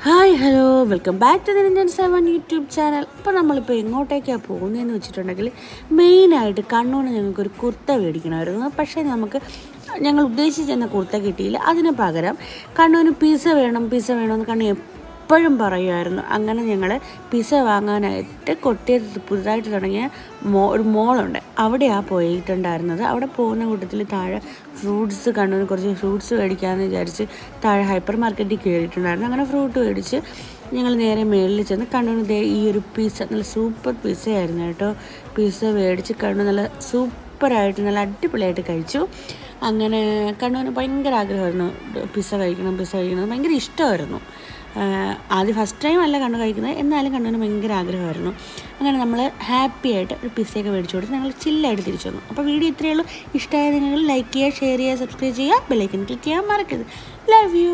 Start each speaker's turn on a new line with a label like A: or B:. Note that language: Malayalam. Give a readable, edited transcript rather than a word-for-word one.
A: Hi hello welcome back to the Indian 7 YouTube channel. അപ്പോൾ നമ്മളിപ്പോൾ എങ്ങോട്ടേക്കാണ് പോകുന്നതെന്ന് വെച്ചിട്ടുണ്ടെങ്കിൽ മെയിനായിട്ട് കണ്ണൂരിൽ ഞങ്ങൾക്കൊരു കുർത്ത മേടിക്കണമായിരുന്നു. പക്ഷേ ഞങ്ങൾ ഉദ്ദേശിച്ചെന്ന കുർത്ത കിട്ടിയില്ല. അതിന് പകരം കണ്ണൂരിന് പിസ്സ വേണമെന്ന് കണ്ണു എപ്പോഴും പറയുമായിരുന്നു. അങ്ങനെ ഞങ്ങൾ പിസ്സ വാങ്ങാനായിട്ട് കൊട്ടിയത്ത് പുതുതായിട്ട് തുടങ്ങിയ ഒരു മോളുണ്ട്, അവിടെയാണ് പോയിട്ടുണ്ടായിരുന്നത്. അവിടെ പോകുന്ന കൂട്ടത്തിൽ താഴെ ഫ്രൂട്ട്സ് കണ്ണൂരിന് കുറച്ച് ഫ്രൂട്ട്സ് മേടിക്കാമെന്ന് വിചാരിച്ച് താഴെ ഹൈപ്പർ മാർക്കറ്റിൽ കയറിയിട്ടുണ്ടായിരുന്നു. അങ്ങനെ ഫ്രൂട്ട് മേടിച്ച് ഞങ്ങൾ നേരെ മേളിൽ ചെന്ന് കണ്ണൂരിന് ഈ ഒരു പിസ്സ നല്ല സൂപ്പർ പിസ്സയായിരുന്നു കേട്ടോ. പിസ്സ മേടിച്ച് കണ്ണൂർ നല്ല സൂപ്പറായിട്ട് നല്ല അടിപൊളിയായിട്ട് കഴിച്ചു. അങ്ങനെ കണ്ണൂരിന് ഭയങ്കര ആഗ്രഹമായിരുന്നു പിസ്സ കഴിക്കണം ഭയങ്കര ഇഷ്ടമായിരുന്നു. ആദ്യം ഫസ്റ്റ് ടൈം അല്ല കണ്ണു കഴിക്കുന്നത്, എന്നാലും കണ്ണുവിന് ഭയങ്കര ആഗ്രഹമായിരുന്നു. അങ്ങനെ നമ്മൾ ഹാപ്പി ആയിട്ട് ഒരു പിസ്സയൊക്കെ മേടിച്ചു കൊടുത്ത് ഞങ്ങൾ ചില്ലായിട്ട് തിരിച്ചു വന്നു. അപ്പോൾ വീഡിയോ ഇത്രയേ ഉള്ളൂ. ഇഷ്ടമായ നിങ്ങൾ ലൈക്ക് ചെയ്യുക, ഷെയർ ചെയ്യുക, സബ്സ്ക്രൈബ് ചെയ്യുക, ബെല്ലൈക്കൻ ക്ലിക്ക് ചെയ്യാൻ മറക്കരുത്. Love you.